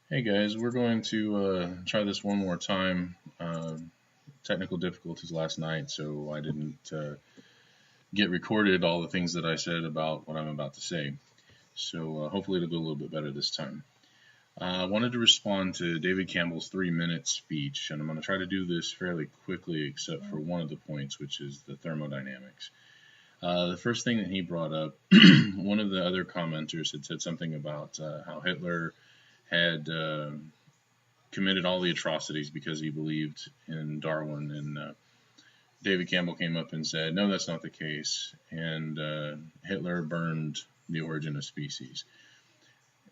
Hey guys, we're going to try this one more time. Technical difficulties last night, so I didn't get recorded all the things that I said about what I'm about to say. So hopefully it'll go a little bit better this time. I wanted to respond to David Campbell's 3-minute speech, and I'm going to try to do this fairly quickly, except for one of the points, which is the thermodynamics. The first thing that he brought up, one of the other commenters had said something about how Hitler had committed all the atrocities because he believed in Darwin. And David Campbell came up and said, no, that's not the case. And Hitler burned The Origin of Species.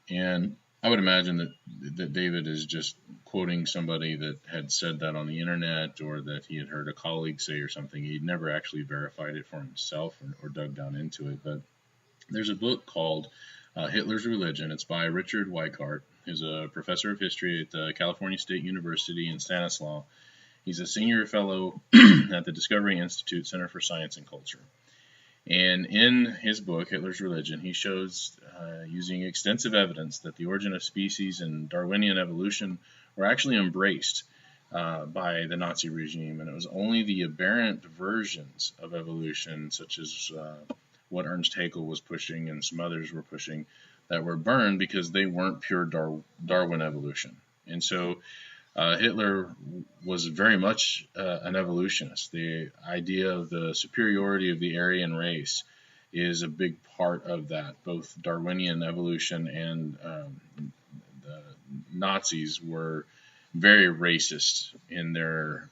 And I would imagine that David is just quoting somebody that had said that on the internet or that he had heard a colleague say or something. He'd never actually verified it for himself or dug down into it. But there's a book called Hitler's Religion. It's by Richard Weikart, who's a professor of history at California State University in Stanislaus. He's a senior fellow at the Discovery Institute Center for Science and Culture. And in his book, Hitler's Religion, he shows, using extensive evidence, that the origin of species and Darwinian evolution were actually embraced by the Nazi regime, and it was only the aberrant versions of evolution, such as what Ernst Haeckel was pushing and some others were pushing, that were burned because they weren't pure Darwin evolution. And so Hitler was very much an evolutionist. The idea of the superiority of the Aryan race is a big part of that. Both Darwinian evolution and the Nazis were very racist in their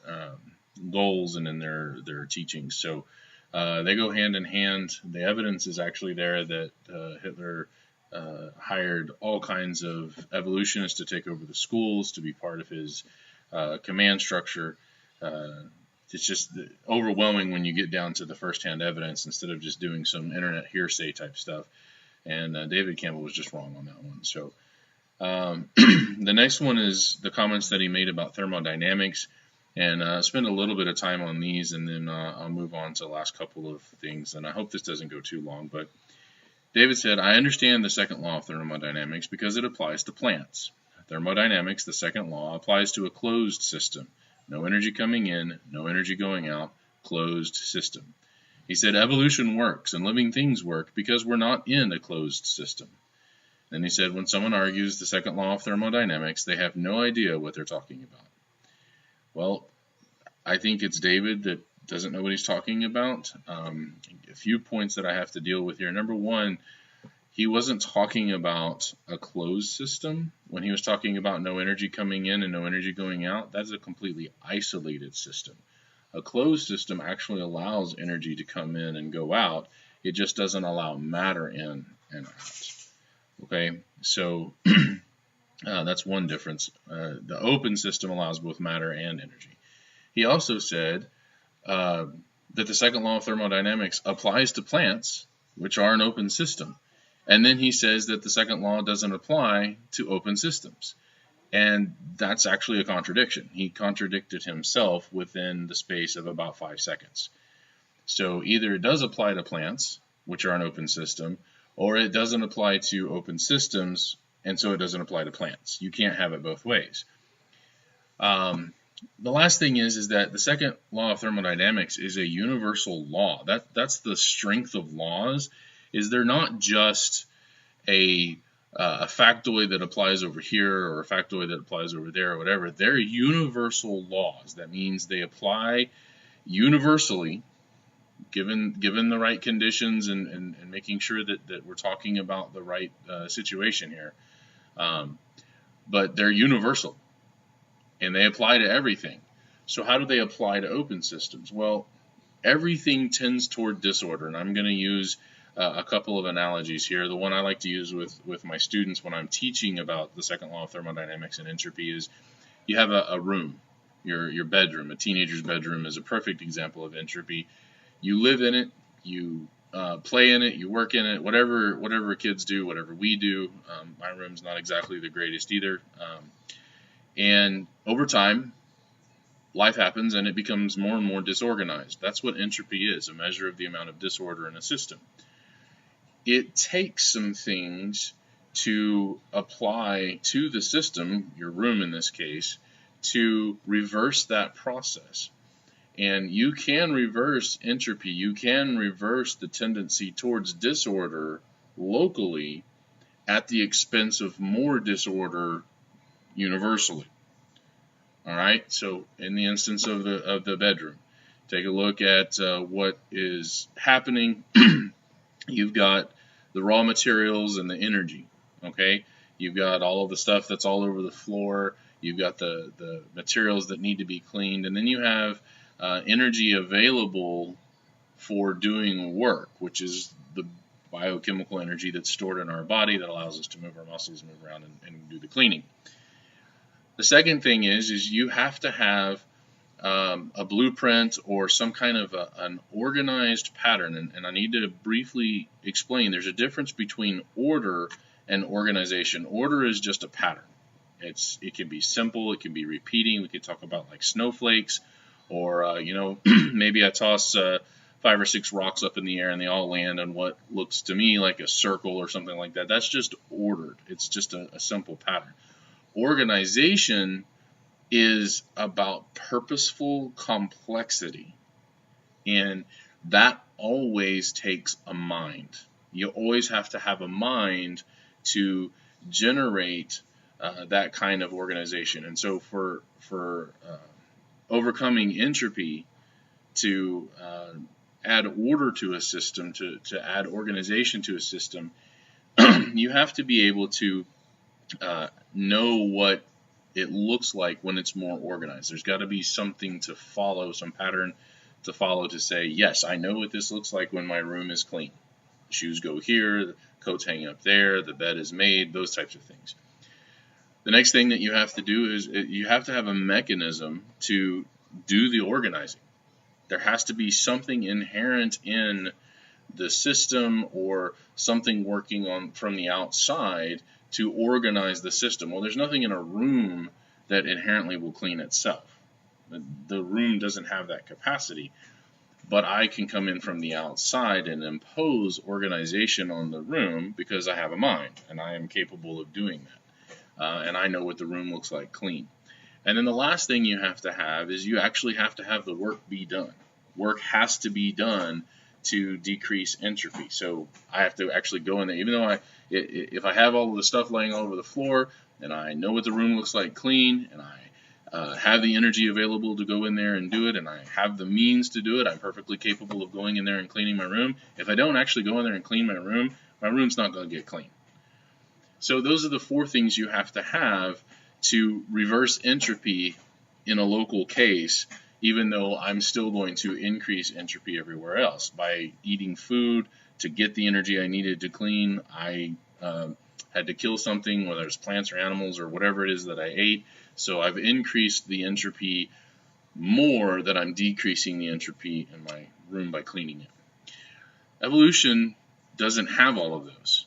goals and in their teachings. So they go hand in hand. The evidence is actually there that Hitler hired all kinds of evolutionists to take over the schools, to be part of his command structure. It's just overwhelming when you get down to the firsthand evidence instead of just doing some internet hearsay type stuff. And David Campbell was just wrong on that one. So the next one is the comments that he made about thermodynamics. And spend a little bit of time on these, and then I'll move on to the last couple of things. And I hope this doesn't go too long, but David said, I understand the second law of thermodynamics because it applies to plants. Thermodynamics, the second law, applies to a closed system. No energy coming in, no energy going out, closed system. He said evolution works and living things work because we're not in a closed system. Then he said when someone argues the second law of thermodynamics, they have no idea what they're talking about. Well, I think it's David that doesn't know what he's talking about. A few points that I have to deal with here. Number one, he wasn't talking about a closed system. When he was talking about no energy coming in and no energy going out, that's a completely isolated system. A closed system actually allows energy to come in and go out. It just doesn't allow matter in and out. Okay, so that's one difference. The open system allows both matter and energy. He also said that the second law of thermodynamics applies to plants, which are an open system. And then he says that the second law doesn't apply to open systems. And that's actually a contradiction. He contradicted himself within the space of about 5 seconds. So either it does apply to plants, which are an open system, or it doesn't apply to open systems, and so it doesn't apply to plants. You can't have it both ways. The last thing is that the second law of thermodynamics is a universal law. That's the strength of laws, is they're not just a factoid that applies over here or a factoid that applies over there or whatever. They're universal laws. That means they apply universally, given the right conditions and making sure that we're talking about the right situation here. But they're universal, and they apply to everything. So how do they apply to open systems? Well, everything tends toward disorder, and I'm going to use a couple of analogies here. The one I like to use with my students when I'm teaching about the second law of thermodynamics and entropy is you have a room, your bedroom. A teenager's bedroom is a perfect example of entropy. You live in it, you play in it, you work in it, whatever kids do, whatever we do. My room's not exactly the greatest either. And over time, life happens and it becomes more and more disorganized. That's what entropy is, a measure of the amount of disorder in a system. It takes some things to apply to the system, your room in this case, to reverse that process. And you can reverse entropy, you can reverse the tendency towards disorder locally at the expense of more disorder universally. All right, so in the instance of the bedroom, take a look at what is happening. You've got the raw materials and the energy, okay? You've got all of the stuff that's all over the floor. You've got the materials that need to be cleaned. And then you have energy available for doing work, which is the biochemical energy that's stored in our body that allows us to move our muscles, move around, and do the cleaning. The second thing is you have to have a blueprint or some kind of an organized pattern. And I need to briefly explain there's a difference between order and organization. Order is just a pattern. It can be simple, it can be repeating. We could talk about like snowflakes, or maybe I toss 5 or 6 rocks up in the air and they all land on what looks to me like a circle or something like that. That's just ordered. It's just a simple pattern. Organization is about purposeful complexity, and that always takes a mind. You always have to have a mind to generate that kind of organization. And so for overcoming entropy, to add order to a system, to add organization to a system, you have to be able to know what it looks like when it's more organized. There's got to be something to follow, some pattern to follow to say, yes, I know what this looks like when my room is clean. The shoes go here, the coats hang up there, the bed is made, those types of things. The next thing that you have to do is you have to have a mechanism to do the organizing. There has to be something inherent in the system or something working on from the outside to organize the system. Well, there's nothing in a room that inherently will clean itself. The room doesn't have that capacity, but I can come in from the outside and impose organization on the room because I have a mind and I am capable of doing that. And I know what the room looks like clean. And then the last thing you have to have is you actually have to have the work be done. Work has to be done to decrease entropy. So I have to actually go in there, even though if I have all of the stuff laying all over the floor and I know what the room looks like clean and I have the energy available to go in there and do it and I have the means to do it, I'm perfectly capable of going in there and cleaning my room. If I don't actually go in there and clean my room's not going to get clean. So those are the 4 things you have to reverse entropy in a local case, even though I'm still going to increase entropy everywhere else. By eating food to get the energy I needed to clean, I had to kill something, whether it's plants or animals or whatever it is that I ate. So I've increased the entropy more than I'm decreasing the entropy in my room by cleaning it. Evolution doesn't have all of those.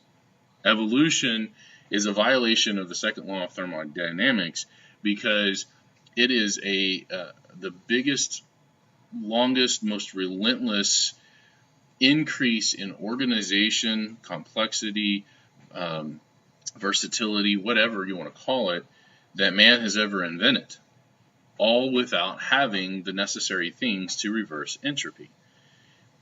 Evolution is a violation of the second law of thermodynamics because it is the biggest, longest, most relentless increase in organization, complexity, versatility, whatever you want to call it, that man has ever invented, all without having the necessary things to reverse entropy.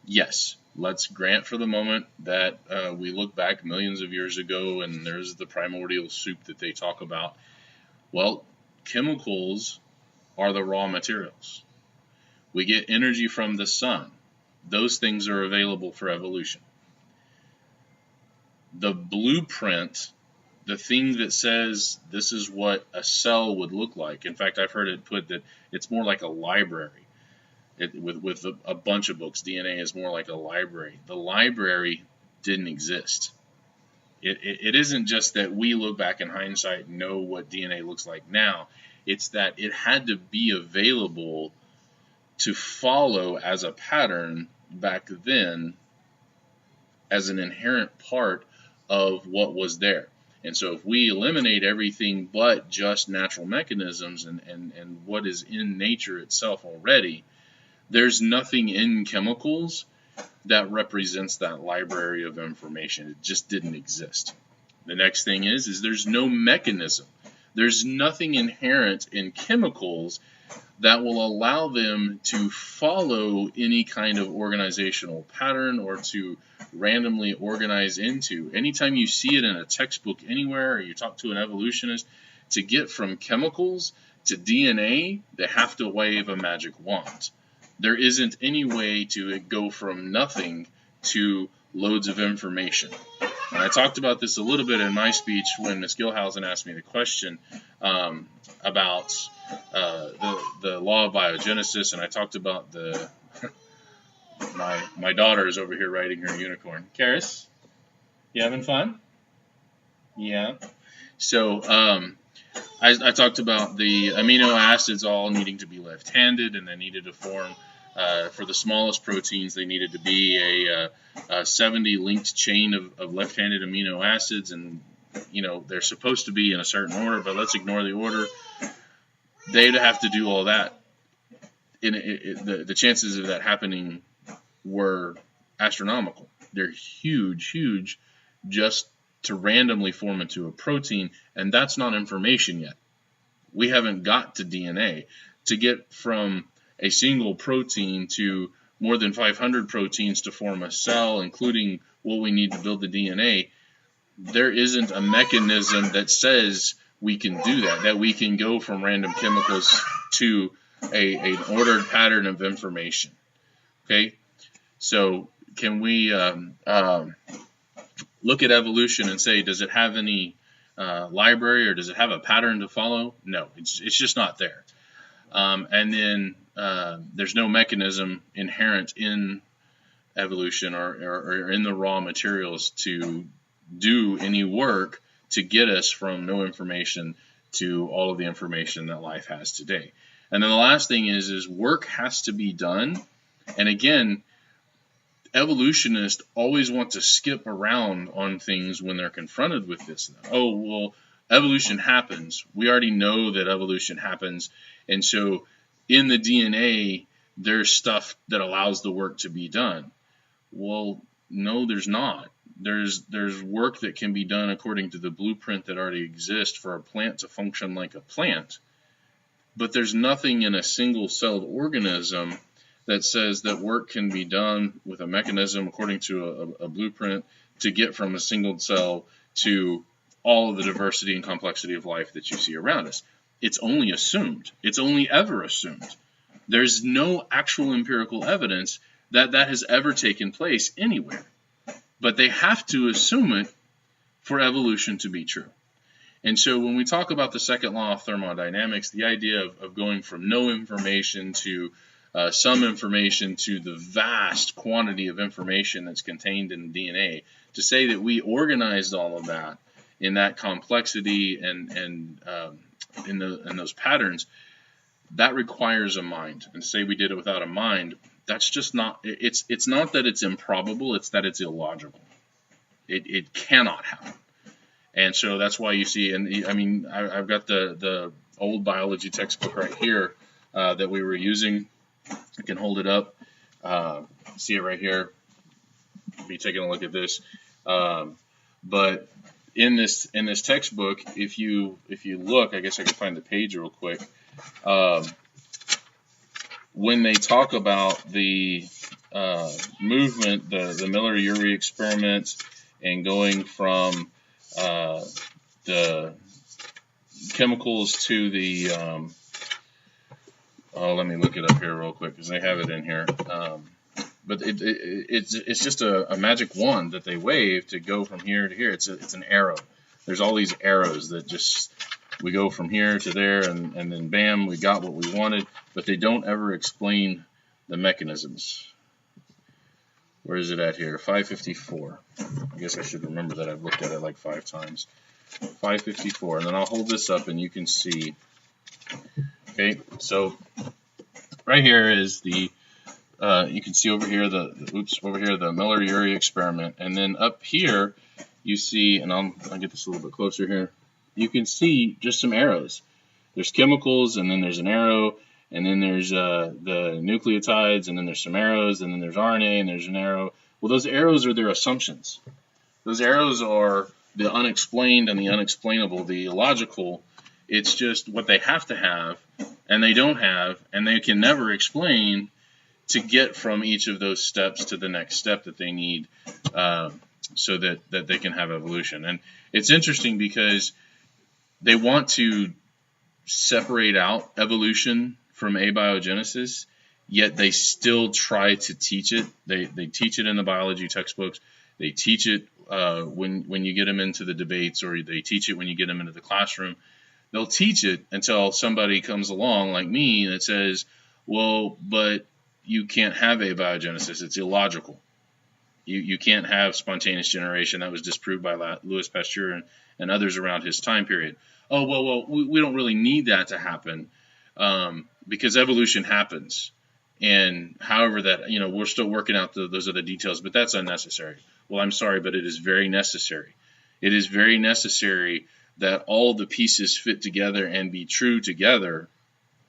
Yes, let's grant for the moment that we look back millions of years ago and there's the primordial soup that they talk about. Well, chemicals are the raw materials. We get energy from the sun. Those things are available for evolution. The blueprint, the thing that says this is what a cell would look like. In fact, I've heard it put that it's more like a library. With a bunch of books, DNA is more like a library. The library didn't exist. It isn't just that we look back in hindsight and know what DNA looks like now. It's that it had to be available to follow as a pattern back then as an inherent part of what was there. And so if we eliminate everything but just natural mechanisms and what is in nature itself already, there's nothing in chemicals that represents that library of information. It just didn't exist. The next thing is there's no mechanism. There's nothing inherent in chemicals that will allow them to follow any kind of organizational pattern or to randomly organize into. Anytime you see it in a textbook anywhere, or you talk to an evolutionist, to get from chemicals to DNA, they have to wave a magic wand. There isn't any way to go from nothing to loads of information. And I talked about this a little bit in my speech when Ms. Gilhausen asked me the question about the law of biogenesis, and I talked about the my daughter is over here riding her unicorn. Karis, you having fun? Yeah. So I talked about the amino acids all needing to be left-handed, and they needed to form, for the smallest proteins, they needed to be a 70 linked chain of left-handed amino acids, and they're supposed to be in a certain order, but let's ignore the order. They'd have to do all that. The chances of that happening were astronomical. They're huge, just to randomly form into a protein, and that's not information yet. We haven't got to DNA. To get from a single protein to more than 500 proteins to form a cell, including what we need to build the DNA, there isn't a mechanism that says we can do that we can go from random chemicals to an ordered pattern of information. Okay? So can we look at evolution and say, does it have any library, or does it have a pattern to follow? No, it's just not there. And then there's no mechanism inherent in evolution or in the raw materials to do any work to get us from no information to all of the information that life has today. And then the last thing is work has to be done. And again, evolutionists always want to skip around on things when they're confronted with this. Oh, well, evolution happens. We already know that evolution happens. And so in the DNA, there's stuff that allows the work to be done. Well, no, there's not. There's work that can be done according to the blueprint that already exists for a plant to function like a plant. But there's nothing in a single-celled organism that says that work can be done with a mechanism according to a blueprint to get from a single cell to all of the diversity and complexity of life that you see around us. It's only assumed. It's only ever assumed. There's no actual empirical evidence that that has ever taken place anywhere. But they have to assume it for evolution to be true. And so when we talk about the second law of thermodynamics, the idea of going from no information to some information to the vast quantity of information that's contained in DNA, to say that we organized all of that in that complexity and in those patterns, that requires a mind. And to say we did it without a mind, that's just not. It's not that it's improbable; it's that it's illogical. It cannot happen. And so that's why you see. And I mean, I've got the old biology textbook right here that we were using. I can hold it up. See it right here. Be taking a look at this. But in this textbook, if you look, I guess I can find the page real quick. When they talk about the movement, the Miller-Urey experiment, and going from the chemicals to the let me look it up here real quick because they have it in here. But it's just a magic wand that they wave to go from here to here. It's an arrow. There's all these arrows that just we go from here to there, and then bam, we got what we wanted. But they don't ever explain the mechanisms. Where is it at here? 554. I guess I should remember that. I've looked at it like 5 times. 554, and then I'll hold this up and you can see. Okay, so right here is the you can see over here the Miller-Urey experiment, and then up here you see, and I'll get this a little bit closer here. You can see just some arrows. There's chemicals, and then there's an arrow, and then there's the nucleotides, and then there's some arrows, and then there's RNA, and there's an arrow. Well, those arrows are their assumptions. Those arrows are the unexplained and the unexplainable, the illogical. It's just what they have to have, and they don't have, and they can never explain to get from each of those steps to the next step that they need, so that they can have evolution. And it's interesting because they want to separate out evolution from abiogenesis, yet they still try to teach it. They teach it in the biology textbooks. They teach it when you get them into the debates, or they teach it when you get them into the classroom. They'll teach it until somebody comes along like me that says, well, but you can't have abiogenesis. It's illogical. You can't have spontaneous generation. That was disproved by Louis Pasteur and others around his time period. Oh, well, we don't really need that to happen, because evolution happens. And however that, we're still working out those other details, but that's unnecessary. Well, I'm sorry, but it is very necessary. It is very necessary that all the pieces fit together and be true together,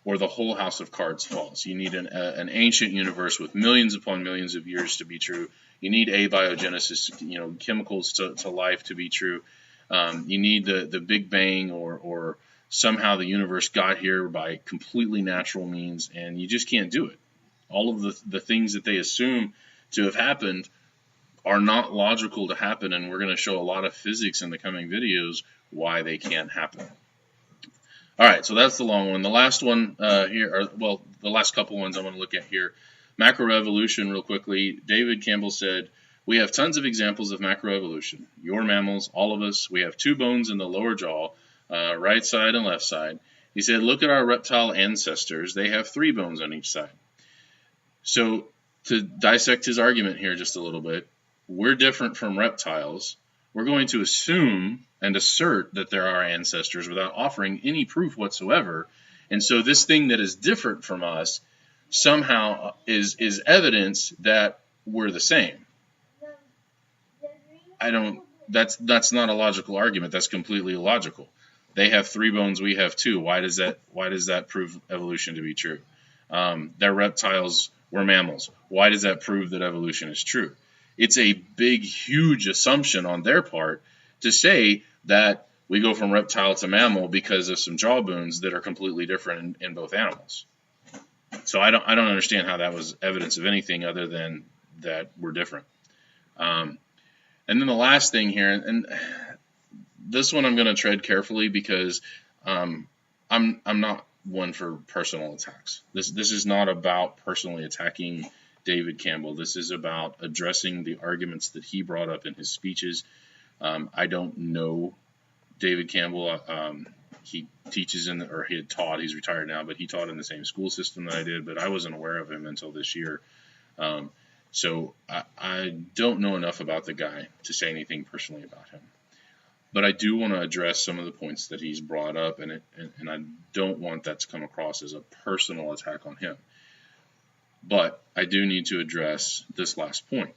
or the whole house of cards falls. You need an ancient universe with millions upon millions of years to be true. You need abiogenesis, chemicals to life to be true. You need the Big Bang, or somehow the universe got here by completely natural means, and you just can't do it. All of the things that they assume to have happened are not logical to happen, and we're going to show a lot of physics in the coming videos why they can't happen. All right, so that's the long one. The last one here, the last couple ones I'm going to look at here. Macroevolution, real quickly. David Campbell said, we have tons of examples of macroevolution. Your mammals, all of us, we have 2 bones in the lower jaw, right side and left side. He said, look at our reptile ancestors. They have 3 bones on each side. So to dissect his argument here just a little bit, we're different from reptiles. We're going to assume and assert that there are ancestors without offering any proof whatsoever. And so this thing that is different from us somehow is evidence that we're the same. That's not a logical argument. That's completely illogical. They have 3 bones, we have 2. Why does that prove evolution to be true? They're reptiles, we're mammals. Why does that prove that evolution is true? It's a big, huge assumption on their part to say that we go from reptile to mammal because of some jaw bones that are completely different in both animals. So I don't understand how that was evidence of anything other than that we're different. And then the last thing here, and this one I'm going to tread carefully because I'm not one for personal attacks. This is not about personally attacking David Campbell. This is about addressing the arguments that he brought up in his speeches. I don't know David Campbell. He teaches he had taught, he's retired now, but he taught in the same school system that I did, but I wasn't aware of him until this year. So I don't know enough about the guy to say anything personally about him. But I do want to address some of the points that he's brought up, and I don't want that to come across as a personal attack on him. But I do need to address this last point.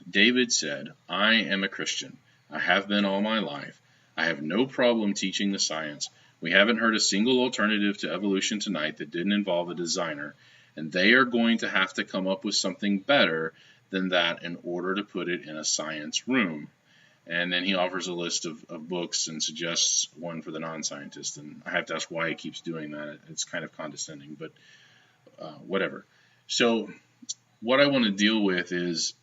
David said, I am a Christian. I have been all my life. I have no problem teaching the science. We haven't heard a single alternative to evolution tonight that didn't involve a designer, and they are going to have to come up with something better than that in order to put it in a science room. And then he offers a list of books and suggests one for the non-scientist. And I have to ask why he keeps doing that. It's kind of condescending, but whatever. So what I want to deal with is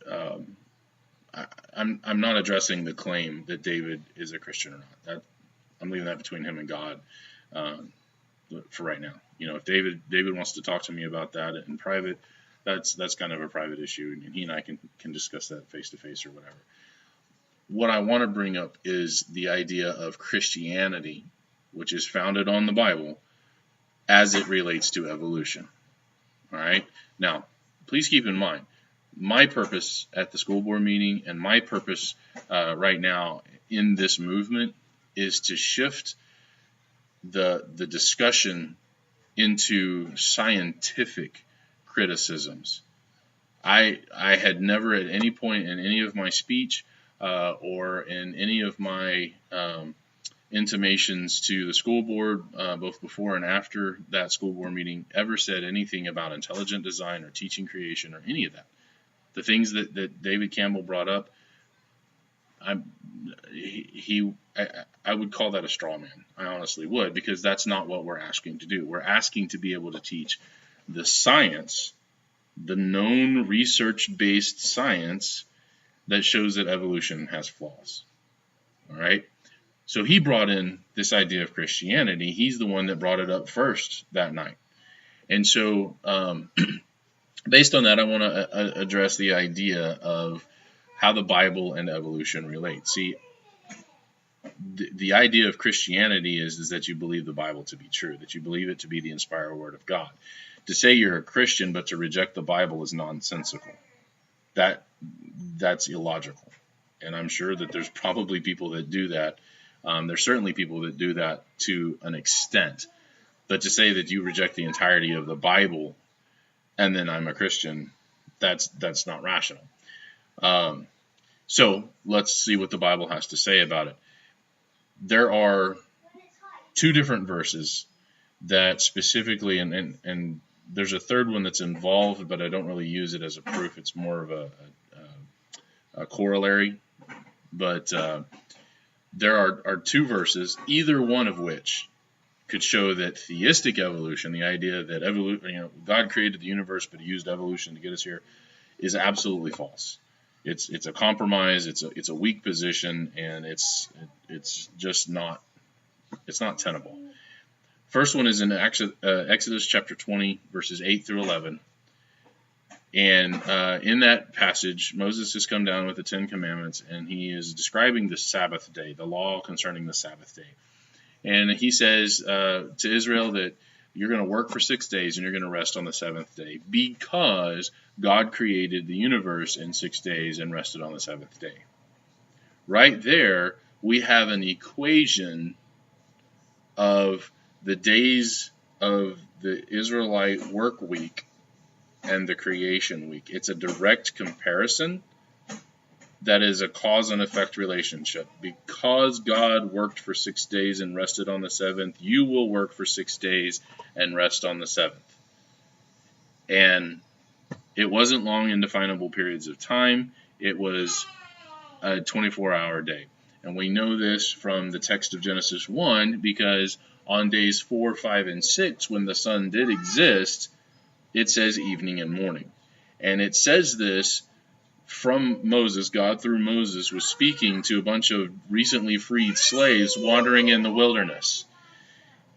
I'm not addressing the claim that David is a Christian or not. I'm leaving that between him and God for right now. If David wants to talk to me about that in private, that's kind of a private issue, and he and I can discuss that face to face or whatever. What I want to bring up is the idea of Christianity, which is founded on the Bible, as it relates to evolution. All right? Now, please keep in mind, my purpose at the school board meeting and my purpose right now in this movement is to shift the discussion into scientific criticisms. I had never at any point in any of my speech or in any of my intimations to the school board, both before and after that school board meeting, ever said anything about intelligent design or teaching creation or any of that. The things that David Campbell brought up, I would call that a straw man. I honestly would, because that's not what we're asking to do. We're asking to be able to teach the science, the known research-based science that shows that evolution has flaws. All right? So he brought in this idea of Christianity. He's the one that brought it up first that night. And so based on that, I want to address the idea of how the Bible and evolution relate. See, the idea of Christianity is that you believe the Bible to be true, that you believe it to be the inspired word of God. To say you're a Christian but to reject the Bible is nonsensical. That's illogical. And I'm sure that there's probably people that do that. There's certainly people that do that to an extent. But to say that you reject the entirety of the Bible and then I'm a Christian, that's not rational. So let's see what the Bible has to say about it. There are two different verses that specifically, and there's a third one that's involved, but I don't really use it as a proof. It's more of a corollary. But there are two verses, either one of which could show that theistic evolution, the idea that God created the universe but he used evolution to get us here, is absolutely false. It's a compromise. It's a weak position, and it's just not tenable. First one is in Exodus chapter 20, verses 8 through 11. And in that passage, Moses has come down with the Ten Commandments, and he is describing the Sabbath day, the law concerning the Sabbath day. And he says to Israel that you're going to work for 6 days and you're going to rest on the seventh day, because God created the universe in 6 days and rested on the seventh day. Right there, we have an equation of the days of the Israelite work week and the creation week. It's a direct comparison that is a cause and effect relationship. Because God worked for 6 days and rested on the seventh, you will work for 6 days and rest on the seventh. And it wasn't long indefinable periods of time. It was a 24-hour day. And we know this from the text of Genesis 1, because on days 4, 5, and 6, when the sun did exist, it says evening and morning. And it says this from Moses. God, through Moses, was speaking to a bunch of recently freed slaves wandering in the wilderness.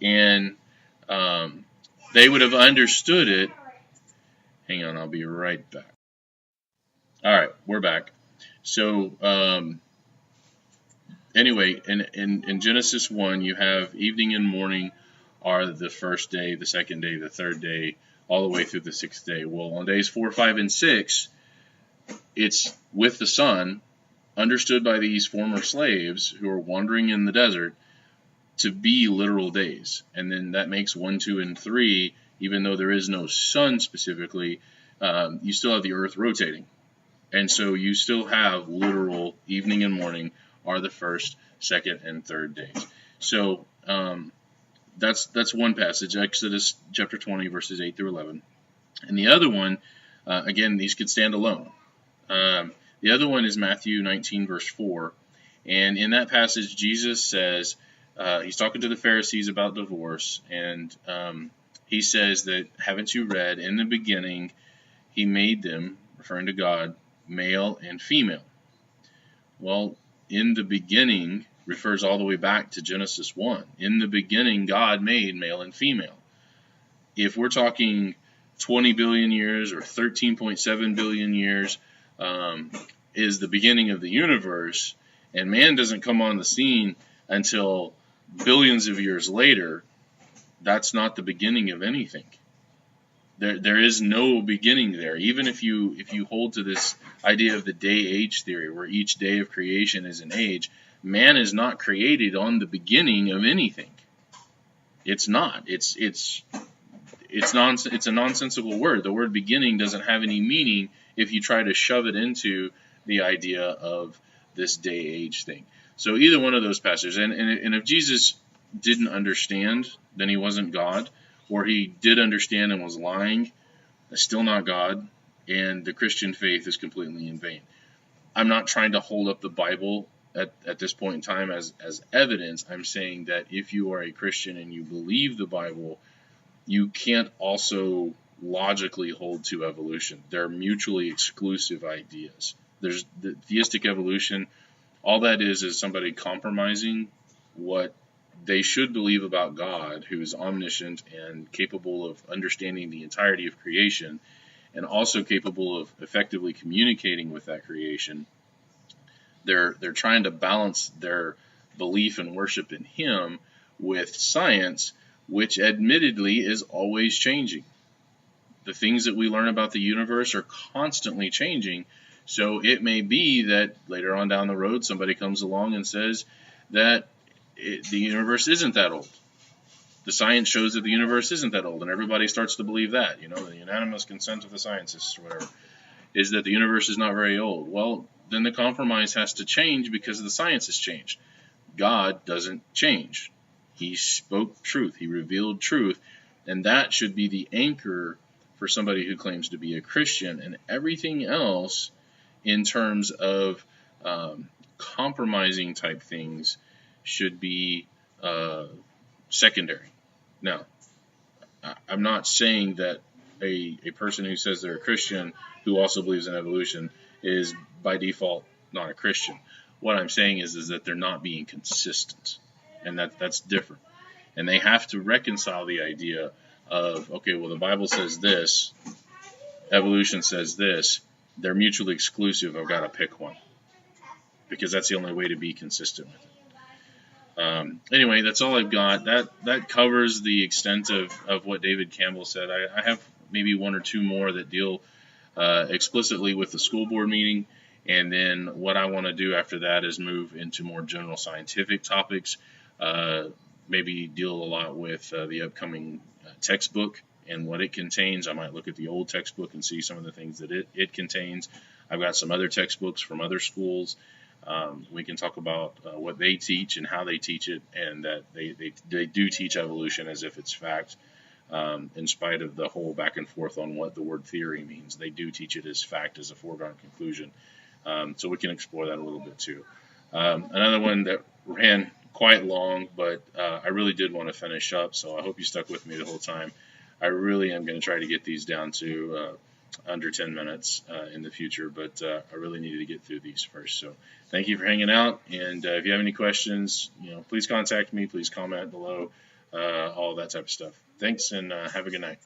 And they would have understood it. Hang on, I'll be right back. All right, we're back. So anyway, in Genesis 1, you have evening and morning are the first day, the second day, the third day, all the way through the sixth day. Well, on days 4, 5, and 6, it's with the sun, understood by these former slaves who are wandering in the desert, to be literal days. And then that makes 1, 2, and 3, even though there is no sun specifically, you still have the earth rotating. And so you still have literal evening and morning are the first, second, and third days. So that's one passage, Exodus chapter 20, verses 8 through 11. And the other one, again, these could stand alone. The other one is Matthew 19, verse 4. And in that passage, Jesus says, he's talking to the Pharisees about divorce, and he says that, haven't you read, in the beginning, he made them, referring to God, male and female. Well, in the beginning refers all the way back to Genesis 1. In the beginning, God made male and female. If we're talking 20 billion years or 13.7 billion years is the beginning of the universe, and man doesn't come on the scene until billions of years later, that's not the beginning of anything. There is no beginning there. Even if you hold to this idea of the day-age theory, where each day of creation is an age, man is not created on the beginning of anything. It's not. It's a nonsensical word. The word beginning doesn't have any meaning if you try to shove it into the idea of this day-age thing. So either one of those passages, and if Jesus didn't understand, then he wasn't God, or he did understand and was lying, still not God, and the Christian faith is completely in vain. I'm not trying to hold up the Bible at this point in time as evidence. I'm saying that if you are a Christian and you believe the Bible, you can't also logically hold to evolution. They're mutually exclusive ideas. There's the theistic evolution. All that is somebody compromising what they should believe about God, who is omniscient and capable of understanding the entirety of creation, and also capable of effectively communicating with that creation. They're trying to balance their belief and worship in Him with science, which admittedly is always changing. The things that we learn about the universe are constantly changing. So it may be that later on down the road, somebody comes along and says that the universe isn't that old. The science shows that the universe isn't that old, and everybody starts to believe that. The unanimous consent of the scientists or whatever is that the universe is not very old. Well, then the compromise has to change because the science has changed. God doesn't change. He spoke truth. He revealed truth, and that should be the anchor for somebody who claims to be a Christian, and everything else in terms of compromising type things should be secondary. Now, I'm not saying that a person who says they're a Christian who also believes in evolution is by default not a Christian. What I'm saying is that they're not being consistent, and that's different. And they have to reconcile the idea of, okay, well, the Bible says this, evolution says this, they're mutually exclusive, I've got to pick one, because that's the only way to be consistent with it. Anyway, that's all I've got. That covers the extent of what David Campbell said. I have maybe one or two more that deal explicitly with the school board meeting, and then what I want to do after that is move into more general scientific topics, maybe deal a lot with the upcoming textbook and what it contains. I might look at the old textbook and see some of the things that it contains. I've got some other textbooks from other schools. We can talk about what they teach and how they teach it, and that they do teach evolution as if it's fact, in spite of the whole back and forth on what the word theory means. They do teach it as fact, as a foregone conclusion. So we can explore that a little bit too. Another one that ran quite long, but I really did want to finish up, so I hope you stuck with me the whole time. I really am going to try to get these down to under 10 minutes in the future, but I really needed to get through these first. So thank you for hanging out, and if you have any questions, please contact me, please comment below, all that type of stuff. Thanks, and have a good night.